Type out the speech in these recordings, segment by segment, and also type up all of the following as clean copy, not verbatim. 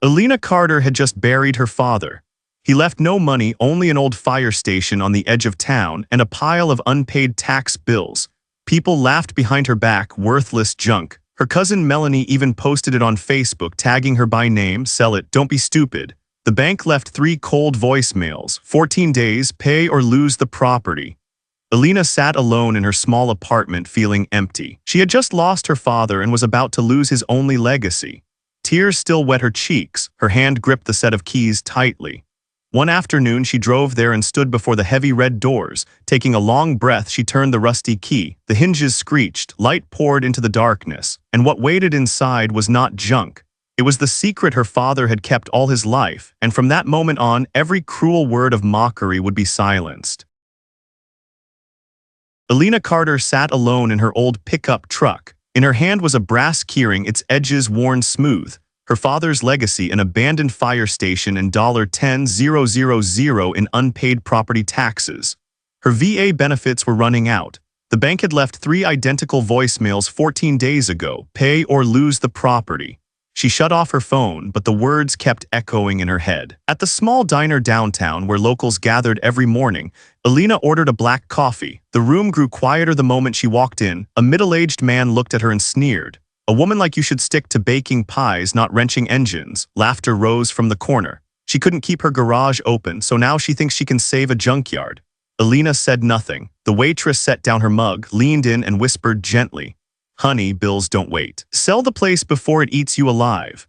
Elena Carter had just buried her father. He left no money, only an old fire station on the edge of town and a pile of unpaid tax bills. People laughed behind her back, worthless junk. Her cousin Melanie even posted it on Facebook, tagging her by name, "Sell it, don't be stupid." The bank left 3 cold voicemails, 14 days, pay or lose the property. Elena sat alone in her small apartment feeling empty. She had just lost her father and was about to lose his only legacy. Tears still wet her cheeks, her hand gripped the set of keys tightly. One afternoon she drove there and stood before the heavy red doors. Taking a long breath, she turned the rusty key. The hinges screeched, light poured into the darkness, and what waited inside was not junk. It was the secret her father had kept all his life, and from that moment on, every cruel word of mockery would be silenced. Elena Carter sat alone in her old pickup truck. In her hand was a brass keyring, its edges worn smooth. Her father's legacy, an abandoned fire station and $10,000 in unpaid property taxes. Her VA benefits were running out. The bank had left 3 identical voicemails 14 days ago, pay or lose the property. She shut off her phone, but the words kept echoing in her head. At the small diner downtown where locals gathered every morning, Elena ordered a black coffee. The room grew quieter the moment she walked in. A middle-aged man looked at her and sneered. "A woman like you should stick to baking pies, not wrenching engines." Laughter rose from the corner. She couldn't keep her garage open, so now she thinks she can save a junkyard. Elena said nothing. The waitress set down her mug, leaned in and whispered gently, "Honey, bills don't wait. Sell the place before it eats you alive."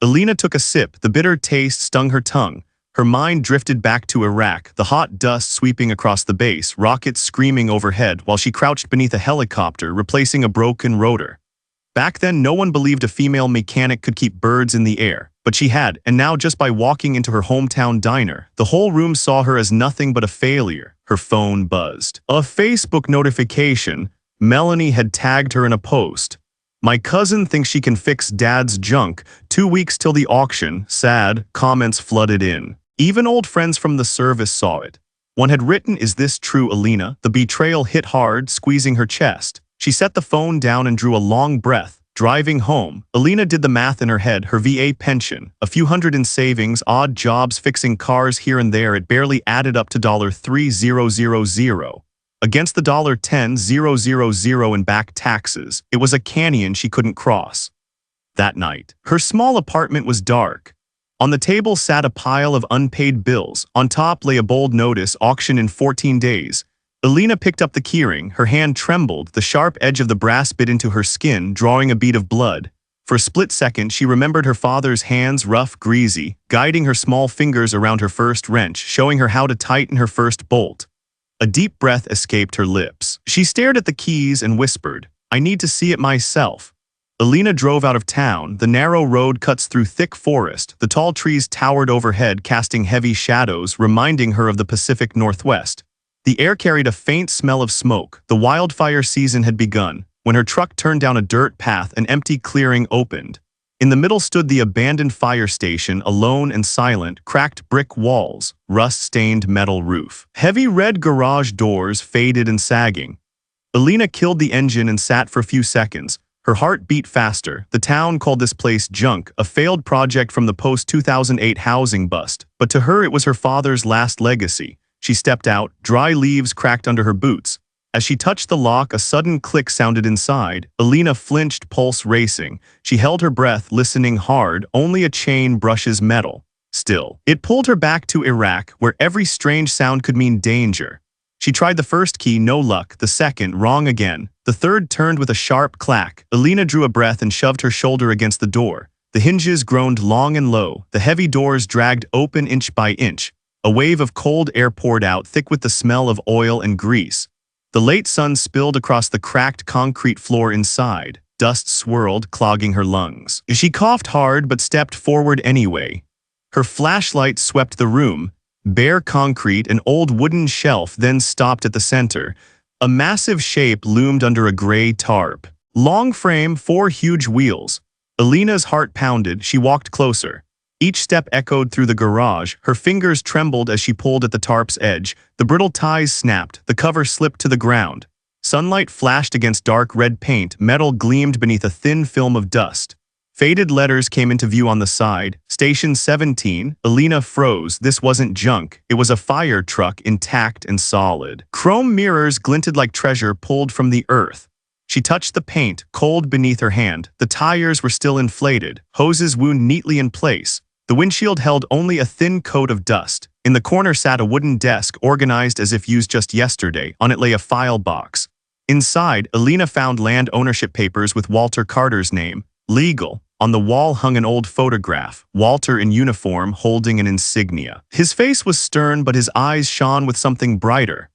Elena took a sip. The bitter taste stung her tongue. Her mind drifted back to Iraq, the hot dust sweeping across the base, rockets screaming overhead while she crouched beneath a helicopter replacing a broken rotor. Back then, no one believed a female mechanic could keep birds in the air, but she had, and now just by walking into her hometown diner, the whole room saw her as nothing but a failure. Her phone buzzed. A Facebook notification. Melanie had tagged her in a post. "My cousin thinks she can fix Dad's junk. 2 weeks till the auction. Sad." Comments flooded in. Even old friends from the service saw it. One had written, "Is this true, Elena?" The betrayal hit hard, squeezing her chest. She set the phone down and drew a long breath. Driving home, Elena did the math in her head. Her VA pension, a few hundred in savings, odd jobs fixing cars here and there, it barely added up to $3,000. Against the $10,000 in back taxes, it was a canyon she couldn't cross. That night, her small apartment was dark. On the table sat a pile of unpaid bills. On top lay a bold notice, auction in 14 days. Elena picked up the keyring. Her hand trembled. The sharp edge of the brass bit into her skin, drawing a bead of blood. For a split second, she remembered her father's hands, rough, greasy, guiding her small fingers around her first wrench, showing her how to tighten her first bolt. A deep breath escaped her lips. She stared at the keys and whispered, "I need to see it myself." Elena drove out of town. The narrow road cuts through thick forest. The tall trees towered overhead, casting heavy shadows, reminding her of the Pacific Northwest. The air carried a faint smell of smoke. The wildfire season had begun. When her truck turned down a dirt path, an empty clearing opened. In the middle stood the abandoned fire station, alone and silent, cracked brick walls, rust-stained metal roof. Heavy red garage doors, faded and sagging. Elena killed the engine and sat for a few seconds. Her heart beat faster. The town called this place junk, a failed project from the post-2008 housing bust. But to her it was her father's last legacy. She stepped out, dry leaves cracked under her boots. As she touched the lock, a sudden click sounded inside. Elena flinched, pulse racing. She held her breath, listening hard. Only a chain brushes metal. Still, it pulled her back to Iraq, where every strange sound could mean danger. She tried the first key, no luck. The second, wrong again. The third turned with a sharp clack. Elena drew a breath and shoved her shoulder against the door. The hinges groaned long and low. The heavy doors dragged open inch by inch. A wave of cold air poured out, thick with the smell of oil and grease. The late sun spilled across the cracked concrete floor inside. Dust swirled, clogging her lungs. She coughed hard but stepped forward anyway. Her flashlight swept the room. Bare concrete, an old wooden shelf, then stopped at the center. A massive shape loomed under a gray tarp. Long frame, 4 huge wheels. Elena's heart pounded. She walked closer. Each step echoed through the garage. Her fingers trembled as she pulled at the tarp's edge. The brittle ties snapped. The cover slipped to the ground. Sunlight flashed against dark red paint. Metal gleamed beneath a thin film of dust. Faded letters came into view on the side. Station 17. Elena froze. This wasn't junk. It was a fire truck, intact and solid. Chrome mirrors glinted like treasure pulled from the earth. She touched the paint, cold beneath her hand. The tires were still inflated. Hoses wound neatly in place. The windshield held only a thin coat of dust. In the corner sat a wooden desk, organized as if used just yesterday. On it lay a file box. Inside, Elena found land ownership papers with Walter Carter's name. Legal. On the wall hung an old photograph, Walter in uniform holding an insignia. His face was stern, but his eyes shone with something brighter.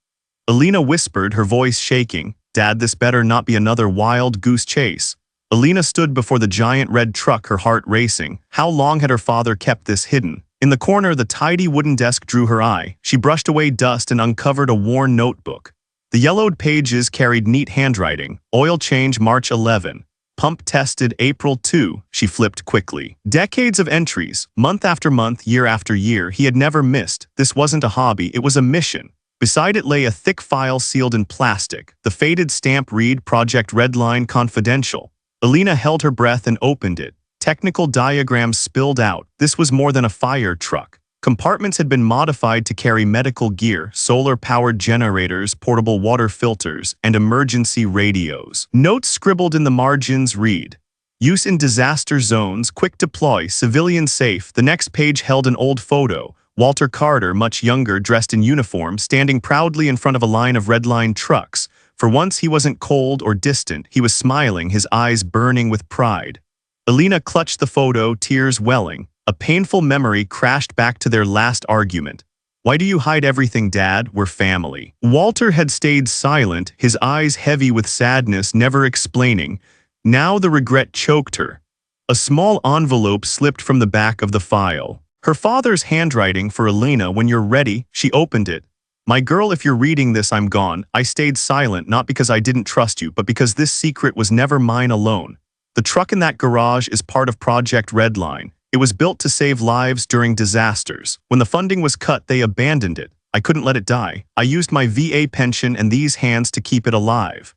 Elena whispered, her voice shaking, "Dad, this better not be another wild goose chase." Elena stood before the giant red truck, her heart racing. How long had her father kept this hidden? In the corner, the tidy wooden desk drew her eye. She brushed away dust and uncovered a worn notebook. The yellowed pages carried neat handwriting. Oil change March 11. Pump tested April 2. She flipped quickly. Decades of entries, month after month, year after year, he had never missed. This wasn't a hobby, it was a mission. Beside it lay a thick file sealed in plastic. The faded stamp read, Project Redline Confidential. Elena held her breath and opened it. Technical diagrams spilled out. This was more than a fire truck. Compartments had been modified to carry medical gear, solar-powered generators, portable water filters, and emergency radios. Notes scribbled in the margins read, "Use in disaster zones, quick deploy, civilian safe." The next page held an old photo. Walter Carter, much younger, dressed in uniform, standing proudly in front of a line of Redline trucks. For once he wasn't cold or distant, he was smiling, his eyes burning with pride. Elena clutched the photo, tears welling. A painful memory crashed back to their last argument. "Why do you hide everything, Dad? We're family." Walter had stayed silent, his eyes heavy with sadness, never explaining. Now the regret choked her. A small envelope slipped from the back of the file. Her father's handwriting for Elena. "When you're ready." She opened it. "My girl, if you're reading this, I'm gone. I stayed silent, not because I didn't trust you, but because this secret was never mine alone. The truck in that garage is part of Project Redline. It was built to save lives during disasters. When the funding was cut, they abandoned it. I couldn't let it die. I used my VA pension and these hands to keep it alive.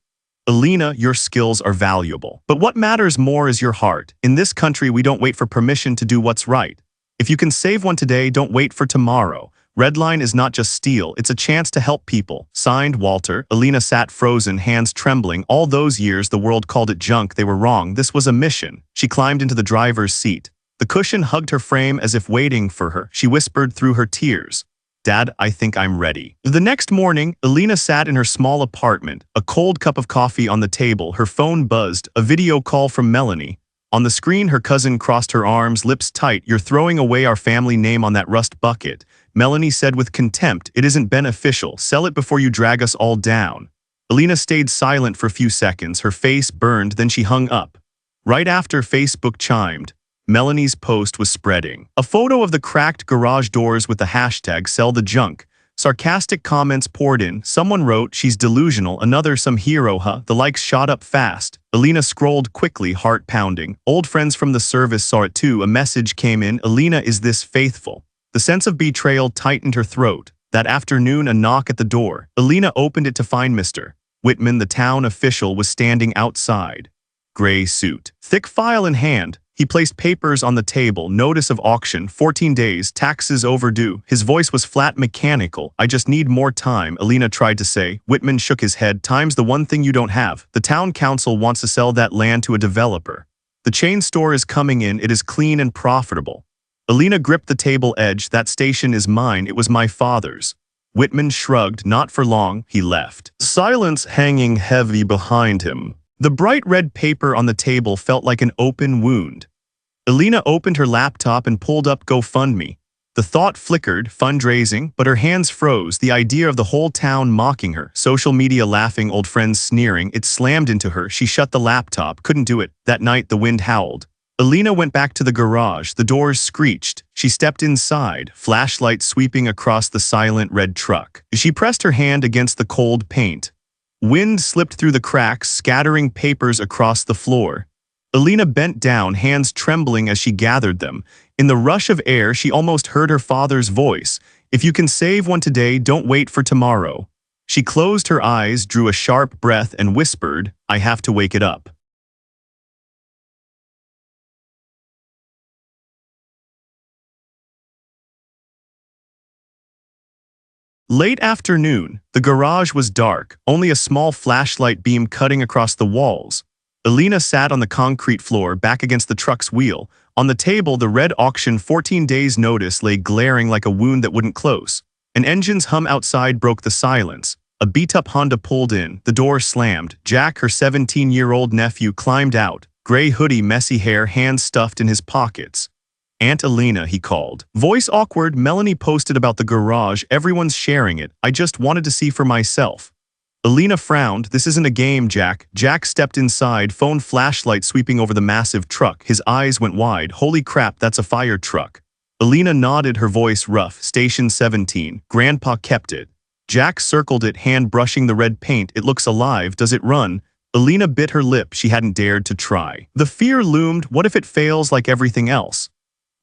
Elena, your skills are valuable. But what matters more is your heart. In this country, we don't wait for permission to do what's right. If you can save one today, don't wait for tomorrow. Redline is not just steel, it's a chance to help people." Signed, Walter. Elena sat frozen, hands trembling. All those years the world called it junk, they were wrong. This was a mission. She climbed into the driver's seat. The cushion hugged her frame as if waiting for her. She whispered through her tears, "Dad, I think I'm ready." The next morning, Elena sat in her small apartment, a cold cup of coffee on the table. Her phone buzzed, a video call from Melanie. On the screen, her cousin crossed her arms, lips tight. "You're throwing away our family name on that rust bucket," Melanie said with contempt. "It isn't beneficial. Sell it before you drag us all down." Elena stayed silent for a few seconds, her face burned, then she hung up. Right after Facebook chimed, Melanie's post was spreading. A photo of the cracked garage doors with the hashtag "Sell the Junk." Sarcastic comments poured in. Someone wrote, "She's delusional," another, "Some hero, huh?" The likes shot up fast. Elena scrolled quickly, heart pounding. Old friends from the service saw it too. A message came in, "Elena, is this faithful?" The sense of betrayal tightened her throat. That afternoon, a knock at the door. Elena opened it to find Mr. Whitman, the town official, was standing outside. Gray suit, thick file in hand. He placed papers on the table, notice of auction, 14 days, taxes overdue. His voice was flat, mechanical. "I just need more time," Elena tried to say. Whitman shook his head. "Time's the one thing you don't have. The town council wants to sell that land to a developer. The chain store is coming in, it is clean and profitable." Elena gripped the table edge. "That station is mine, it was my father's." Whitman shrugged. "Not for long." He left. Silence hanging heavy behind him. The bright red paper on the table felt like an open wound. Elena opened her laptop and pulled up GoFundMe. The thought flickered, fundraising, but her hands froze. The idea of the whole town mocking her, social media laughing, old friends sneering, it slammed into her. She shut the laptop, couldn't do it. That night the wind howled. Elena went back to the garage. The doors screeched. She stepped inside, flashlight sweeping across the silent red truck. She pressed her hand against the cold paint. Wind slipped through the cracks, scattering papers across the floor. Elena bent down, hands trembling as she gathered them. In the rush of air, she almost heard her father's voice. "If you can save one today, don't wait for tomorrow." She closed her eyes, drew a sharp breath, and whispered, "I have to wake it up." Late afternoon, the garage was dark, only a small flashlight beam cutting across the walls. Elena sat on the concrete floor back against the truck's wheel. On the table, the red auction 14 days notice lay glaring like a wound that wouldn't close. An engine's hum outside broke the silence. A beat-up Honda pulled in, the door slammed. Jack, her 17-year-old nephew, climbed out. Gray hoodie, messy hair, hands stuffed in his pockets. "Aunt Elena," he called. Voice awkward, Melanie posted about the garage, everyone's sharing it. I just wanted to see for myself. Elena frowned. This isn't a game, Jack. Jack stepped inside, phone flashlight sweeping over the massive truck. His eyes went wide. Holy crap, that's a fire truck. Elena nodded, her voice rough. Station 17. Grandpa kept it. Jack circled it, hand brushing the red paint. It looks alive. Does it run? Elena bit her lip. She hadn't dared to try. The fear loomed. What if it fails like everything else?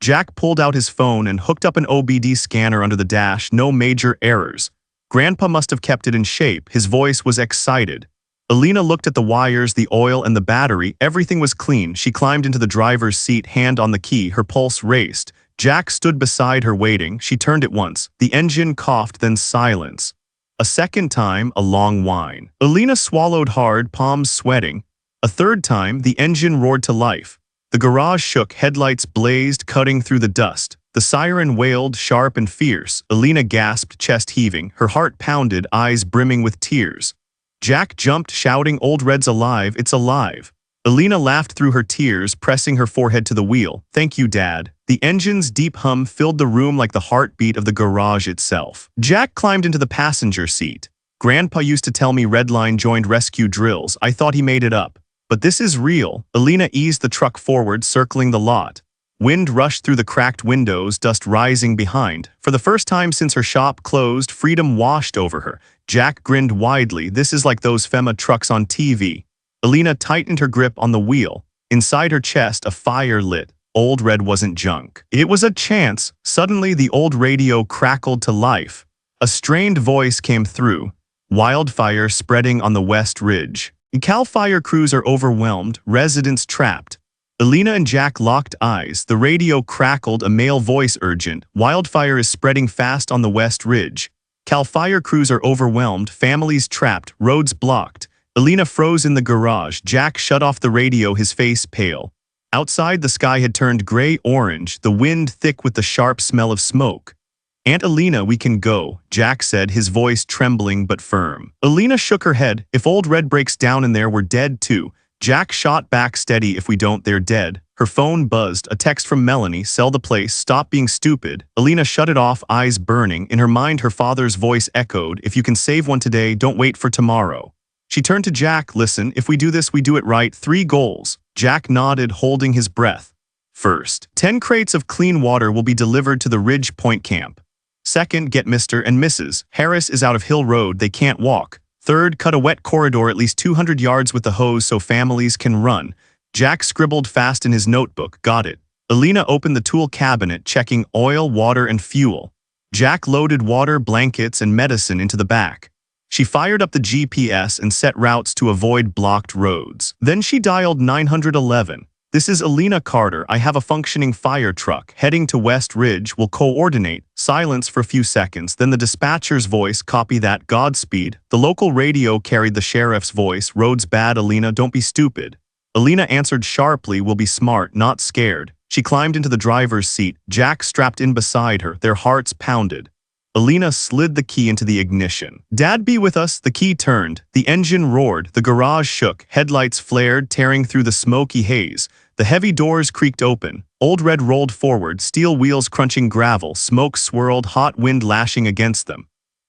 Jack pulled out his phone and hooked up an OBD scanner under the dash. No major errors. Grandpa must have kept it in shape. His voice was excited. Elena looked at the wires, the oil, and the battery. Everything was clean. She climbed into the driver's seat, hand on the key. Her pulse raced. Jack stood beside her waiting. She turned it once. The engine coughed, then silence. A second time, a long whine. Elena swallowed hard, palms sweating. A third time, the engine roared to life. The garage shook, headlights blazed, cutting through the dust. The siren wailed, sharp and fierce. Elena gasped, chest heaving. Her heart pounded, eyes brimming with tears. Jack jumped, shouting, "Old Red's alive, it's alive." Elena laughed through her tears, pressing her forehead to the wheel. "Thank you, Dad." The engine's deep hum filled the room like the heartbeat of the garage itself. Jack climbed into the passenger seat. "Grandpa used to tell me Redline joined rescue drills. I thought he made it up. But this is real." Elena eased the truck forward, circling the lot. Wind rushed through the cracked windows, dust rising behind. For the first time since her shop closed, freedom washed over her. Jack grinned widely. "This is like those FEMA trucks on TV." Elena tightened her grip on the wheel. Inside her chest, a fire lit. Old Red wasn't junk. It was a chance. Suddenly, the old radio crackled to life. A strained voice came through. "Wildfire spreading on the West Ridge. Cal Fire crews are overwhelmed, residents trapped." Elena and Jack locked eyes. The radio crackled, a male voice urgent. "Wildfire is spreading fast on the West Ridge. Cal Fire crews are overwhelmed, families trapped, roads blocked." Elena froze in the garage. Jack shut off the radio, his face pale. Outside, the sky had turned gray-orange, the wind thick with the sharp smell of smoke. "Aunt Elena, we can go," Jack said, his voice trembling but firm. Elena shook her head. "If Old Red breaks down in there, we're dead too." Jack shot back, "Steady, if we don't, they're dead." Her phone buzzed, a text from Melanie. "Sell the place, stop being stupid." Elena shut it off, eyes burning. In her mind, her father's voice echoed, "If you can save one today, don't wait for tomorrow." She turned to Jack. "Listen, if we do this, we do it right. 3 goals. Jack nodded, holding his breath. "First, 10 crates of clean water will be delivered to the Ridge Point camp. Second, get Mr. and Mrs. Harris is out of Hill Road, they can't walk. Third, cut a wet corridor at least 200 yards with the hose so families can run." Jack scribbled fast in his notebook. "Got it." Elena opened the tool cabinet, checking oil, water, and fuel. Jack loaded water, blankets, and medicine into the back. She fired up the GPS and set routes to avoid blocked roads. Then she dialed 911. "This is Elena Carter. I have a functioning fire truck. Heading to West Ridge. Will coordinate." Silence for a few seconds, then the dispatcher's voice. "Copy that. Godspeed." The local radio carried the sheriff's voice. "Roads bad, Elena. Don't be stupid." Elena answered sharply. "We'll be smart, not scared." She climbed into the driver's seat. Jack strapped in beside her. Their hearts pounded. Elena slid the key into the ignition. "Dad, be with us." The key turned. The engine roared. The garage shook. Headlights flared, tearing through the smoky haze. The heavy doors creaked open. Old Red rolled forward, steel wheels crunching gravel. Smoke swirled, hot wind lashing against them.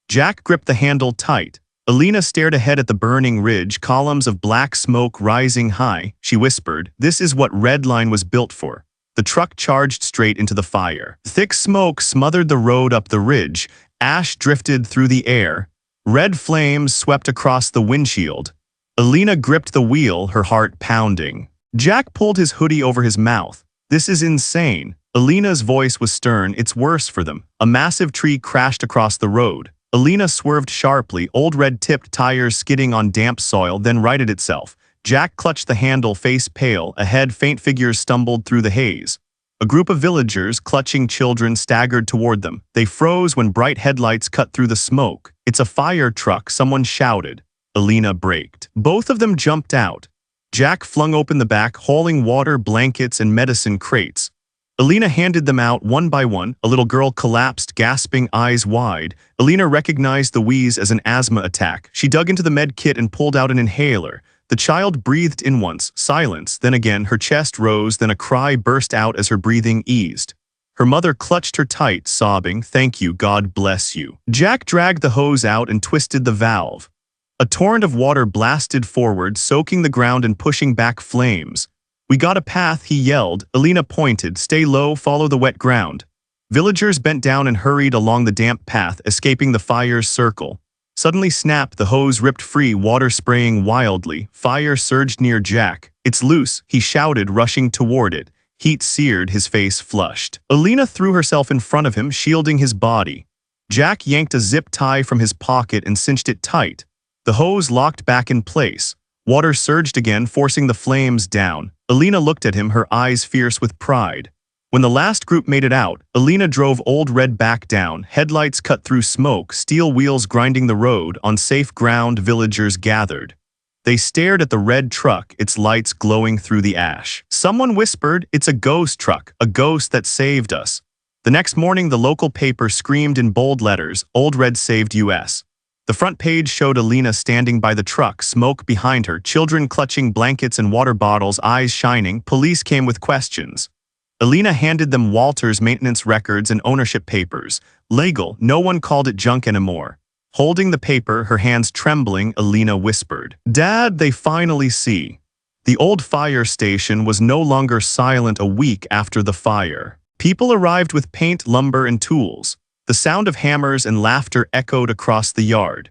Jack gripped the handle tight. Elena stared ahead at the burning ridge, columns of black smoke rising high. She whispered, "This is what Redline was built for." The truck charged straight into the fire. Thick smoke smothered the road up the ridge. Ash drifted through the air. Red flames swept across the windshield. Elena gripped the wheel, her heart pounding. Jack pulled his hoodie over his mouth. "This is insane." Elena's voice was stern. "It's worse for them." A massive tree crashed across the road. Elena swerved sharply. Old Red tipped, tires skidding on damp soil, then righted itself. Jack clutched the handle, face pale. Ahead, faint figures stumbled through the haze. A group of villagers, clutching children, staggered toward them. They froze when bright headlights cut through the smoke. "It's a fire truck," someone shouted. Elena braked. Both of them jumped out. Jack flung open the back, hauling water, blankets, and medicine crates. Elena handed them out one by one. A little girl collapsed, gasping, eyes wide. Elena recognized the wheeze as an asthma attack. She dug into the med kit and pulled out an inhaler. The child breathed in once, silence, then again her chest rose, then a cry burst out as her breathing eased. Her mother clutched her tight, sobbing, "Thank you, God bless you." Jack dragged the hose out and twisted the valve. A torrent of water blasted forward, soaking the ground and pushing back flames. "We got a path," he yelled. Elena pointed. "Stay low, follow the wet ground." Villagers bent down and hurried along the damp path, escaping the fire's circle. Suddenly snap, the hose ripped free, water spraying wildly. Fire surged near Jack. "It's loose," he shouted, rushing toward it. Heat seared, his face flushed. Elena threw herself in front of him, shielding his body. Jack yanked a zip tie from his pocket and cinched it tight. The hose locked back in place. Water surged again, forcing the flames down. Elena looked at him, her eyes fierce with pride. When the last group made it out, Elena drove Old Red back down, headlights cut through smoke, steel wheels grinding the road. On safe ground, villagers gathered. They stared at the red truck, its lights glowing through the ash. Someone whispered, "It's a ghost truck, a ghost that saved us." The next morning, the local paper screamed in bold letters, "Old Red saved US." The front page showed Elena standing by the truck, smoke behind her, children clutching blankets and water bottles, eyes shining. Police came with questions. Elena handed them Walter's maintenance records and ownership papers. Legal, no one called it junk anymore. Holding the paper, her hands trembling, Elena whispered, "Dad, they finally see." The old fire station was no longer silent a week after the fire. People arrived with paint, lumber, and tools. The sound of hammers and laughter echoed across the yard.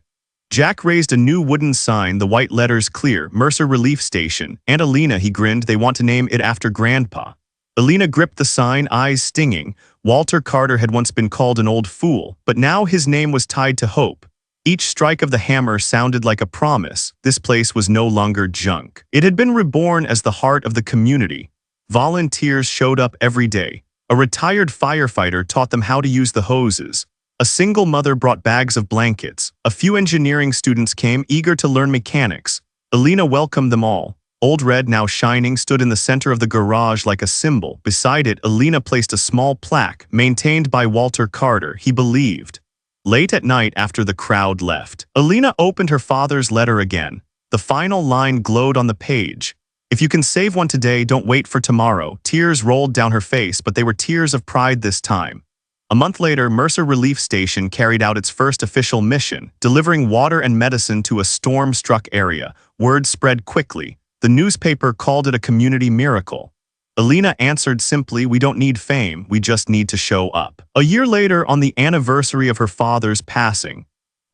Jack raised a new wooden sign, the white letters clear, "Mercer Relief Station." "Aunt Elena," he grinned, "they want to name it after Grandpa." Elena gripped the sign, eyes stinging. Walter Carter had once been called an old fool, but now his name was tied to hope. Each strike of the hammer sounded like a promise. This place was no longer junk. It had been reborn as the heart of the community. Volunteers showed up every day. A retired firefighter taught them how to use the hoses. A single mother brought bags of blankets. A few engineering students came, eager to learn mechanics. Elena welcomed them all. Old Red, now shining, stood in the center of the garage like a symbol. Beside it, Elena placed a small plaque, maintained by Walter Carter, he believed. Late at night, after the crowd left, Elena opened her father's letter again. The final line glowed on the page. "If you can save one today, don't wait for tomorrow." Tears rolled down her face, but they were tears of pride this time. A month later, Mercer Relief Station carried out its first official mission, delivering water and medicine to a storm-struck area. Word spread quickly. The newspaper called it a community miracle. Elena answered simply, "We don't need fame, we just need to show up." A year later, on the anniversary of her father's passing,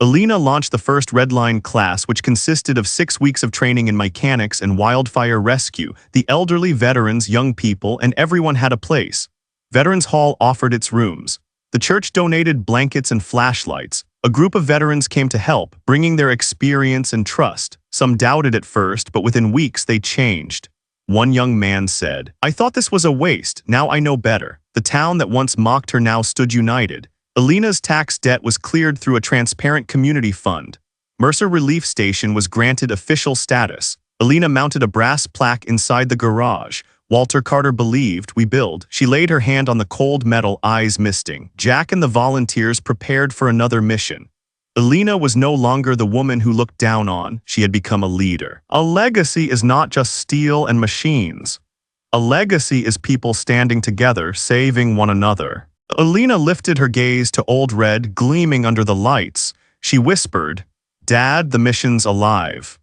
Elena launched the first Redline class, which consisted of 6 weeks of training in mechanics and wildfire rescue. The elderly, veterans, young people, and everyone had a place. Veterans Hall offered its rooms. The church donated blankets and flashlights. A group of veterans came to help, bringing their experience and trust. Some doubted at first, but within weeks they changed. One young man said, "I thought this was a waste, now I know better." The town that once mocked her now stood united. Elena's tax debt was cleared through a transparent community fund. Mercer Relief Station was granted official status. Elena mounted a brass plaque inside the garage. Walter Carter believed, "We build." She laid her hand on the cold metal, eyes misting. Jack and the volunteers prepared for another mission. Elena was no longer the woman who looked down on. She had become a leader. A legacy is not just steel and machines. A legacy is people standing together, saving one another. Elena lifted her gaze to Old Red, gleaming under the lights. She whispered, "Dad, the mission's alive."